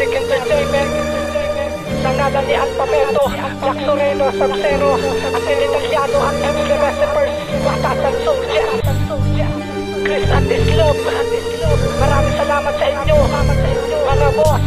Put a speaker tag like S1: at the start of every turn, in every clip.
S1: Epic Entertainment. Sa ngalan ni Alphabeto, Black Soreno, Sub-Zero, at Italiano at MC Recipers, Watasan Soldier, Chris at Islog. Maraming salamat sa inyo, mga boss.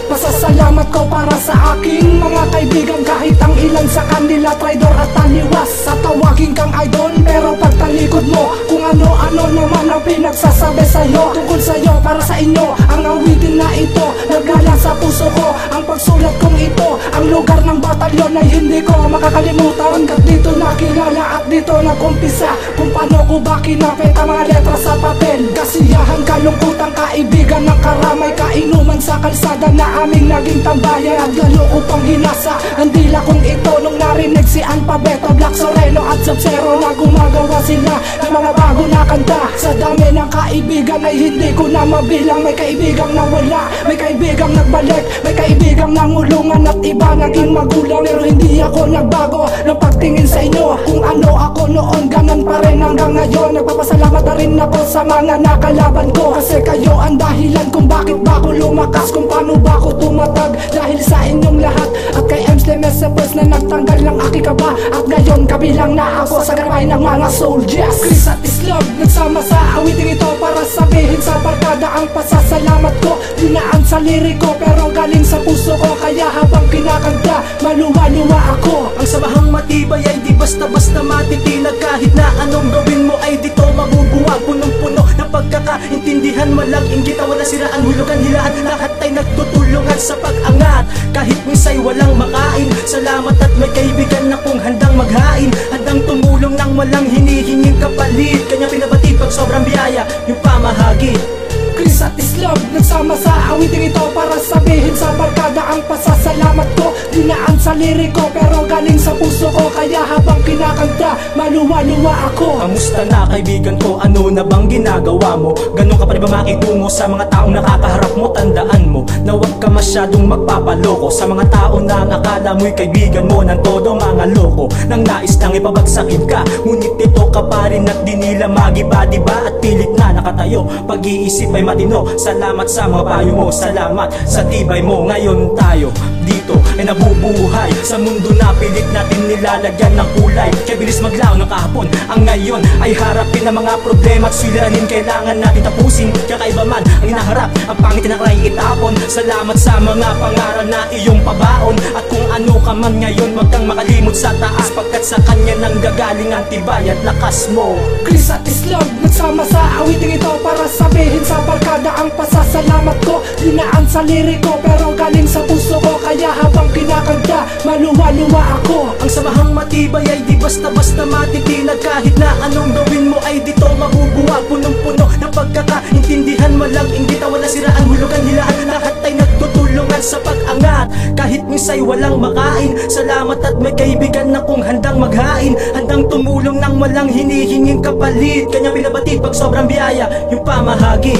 S2: Pasasalamat ko para sa aking mga kaibigan, kahit ang ilan sa kanila traidor at taliwas. Sa tawagin kang idol pero pagtalikod mo kung ano-ano naman ang pinagsasabi sa'yo. Tungkol sa'yo, para sa inyo ang awitin na ito, nagala sa puso ko ang pagsulat kong ito. Ang lugar ng batalyon ay hindi ko makakalimutan, hanggat dito nakilala at dito nagumpisa kung paano ko ba kinapit ang mga letra sa papel. Kasiyahan, kalungkutan, kaibigan ng karamay, kainuman sa kalsada na aming naging tambayan, at lalo ko pang hinasa ang dila kong ito nung narinig si Alphabeto, Black Soreno at Sub-Zero na gumagawa sila ng mga bago na kanta. Sa dami ng kaibigan ay hindi ko na mabilang. May kaibigang nawala, may kaibigang nagbalik, may kaibigang nangulungan at iba naging magulang. Pero hindi ako nagbago ng pagtingin sa inyo. Kung ano ako noon, ganun pa rin hanggang ngayon. Nagpapasalamat na rin ako sa mga nakalaban ko, kasi kayo ang dahilan kung bakit ba ako lumakas, kung paano ba ako tumatag. Dahil sa inyong lahat at kay MC Recipers na nagtanggal ng aking kaba, at ngayon kabilang na ako sa garamay ng mga soldiers. Chris at Islog, nagsama sa awiting ito para sabihin sa barkada ang pasasalamat ko. Dinaan sa liriko pero galing sa puso ko, kaya habang kinakanta maluwa-luwa ako.
S3: Ang samahang matibay ay di basta-basta matitinag, kahit na anong gawin mo ay dito mabubuwag. Punong-puno ng pagkakaintindihan, walang inggit, wala siraan, hulugan, hilaan, lahat ay nagtutulungan sa pag-angat. Kahit minsay walang makain, salamat at may kaibigan na kung handang maghain, handang tumulong nang walang hinihinging kapalit. Kanya pinabati pag sobrang biyaya yung pamahagi.
S2: Chris at Islog, nagsama sa awiting ito para sabihin sa barkada ang pasasalamat ko. Dinaan sa liriko pero galing sa puso ko, kaya habang kinakanta maluwa-luwa ako.
S3: Kamusta na kaibigan ko, ano na bang ginagawa mo? Ganun ka pa rin ba makitungo sa mga taong nakakaharap mo? Tandaan mo na huwag ka masyadong magpapaloko sa mga tao na akala mo'y kaibigan mo ng todo mga loko, nang nais lang ipabagsakin ka. Ngunit ito ka pa rin at di nila magiba, diba? At pilit na nakatayo, pag-iisip ay matino. Salamat sa mga payo mo, salamat sa tibay mo. Ngayon tayo dito ay nabubuhay sa mundo na pilit natin nilalagyan ng kulay. Kaya bilis maglaw ng kahapon, ang ngayon ay harapin ang mga problema at suliranin. Kailangan natin tapusin, kakaiba man ang inaharap, ang pangit na karay itapon. Salamat sa mga pangaral na iyong pabaon, at kung ano ka man ngayon, wag kang makalimot sa taas, pagkat sa kanya nang gagaling ang tibay at lakas mo.
S2: Chris at Islog, nagsama sa awiting ito para sabihin sa barkada ang pasasalamat ko. Dinaan sa liriko pero galing sa puso ko, kaya habang kinakanta maluwa-luwa ako.
S3: Ang samahang matibay ay di basta-basta matitinag, kahit na anong gawin mo ay dito mabubuwag. Punong-puno ng pagkakaintindihan, walang inggit, wala siraan, hulugan, hilaan, lahat ay nagtutulungan sa pag-angat. Kahit minsay walang makain, salamat at may kaibigan na kung handang maghain, handang tumulong nang walang hinihinging kapalit. Kanya pinabati pag sobrang biyaya yung pamahagi.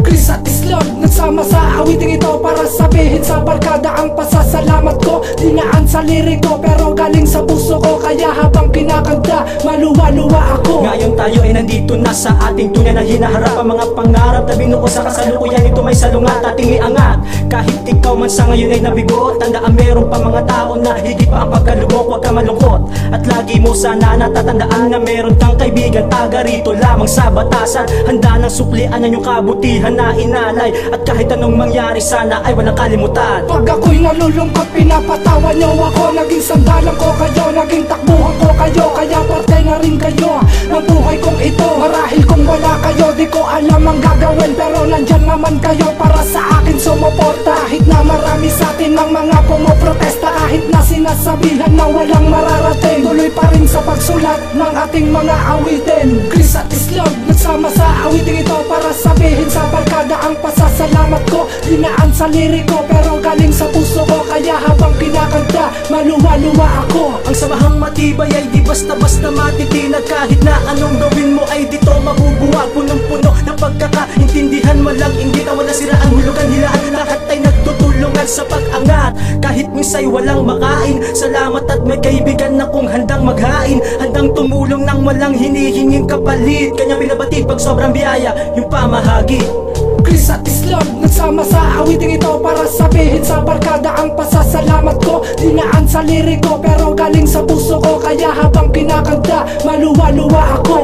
S2: Chris at Islog, nagsama sa awiting ito para sabihin sa barkada ang pasasalamat ko. Dinaan sa liriko pero galing sa puso ko, kaya habang kinakanta maluwa-luwa ako.
S3: Ngayon tayo ay nandito na sa ating tunay na hinaharap, ang mga pangarap na binuko sa kasalukuyan. Ito may salungat ating iangat. Kahit ikaw man sa ngayon ay nabigo, tandaan meron pa mga tao na higit pa ang pagkalugok. Huwag ka malungkot at lagi mo sana natatandaan na meron kang kaibigan taga rito lamang sa batasan, handa nang suklian ang iyong kabutihan na inalay, at kahit anong mangyari sana ay walang kalimutan.
S2: Pag ako'y nalulungkot, pinapatawa niyo ako. Naging sandalan ko kayo, naging takbuhan ko kayo, kaya parte na rin kayo ng buhay kong ito. Marahil kung wala kayo, di ko alam ang gagawin, pero nandyan naman kayo para sa akin sumuporta. Kahit na marami sa atin ang mga pumoprotesta, kahit na sinasabihan na walang mararating, tuloy pa rin sa pagsulat ng ating mga awitin. Chris at Islog, nagsama sa awiting ito para sabihin sa barkada ang pasasalamat ko. Dinaan sa liriko pero galing sa puso ko, kaya habang kinakanta maluwa-luwa ako.
S3: Ang samahang matibay ay di basta-basta matitinag, kahit na anong gawin mo ay dito mabubuwag. Punong-puno ng pagkakaintindihan, walang inggit, wala siraan, hulugan, hilaan, lahat ay nagtutulong tulungan sa pag-angat. Kahit minsay walang makain, salamat at may kaibigan na kung handang maghain, handang tumulong nang walang hinihinging kapalit. Kanya binabatid pag sobrang biyaya yung pamahagi.
S2: Chris at Islog, nagsama sa awiting ito para sabihin sa barkada ang pasasalamat ko. Dinaan sa liriko pero galing sa puso ko, kaya habang kinakanta maluwa-luwa ako.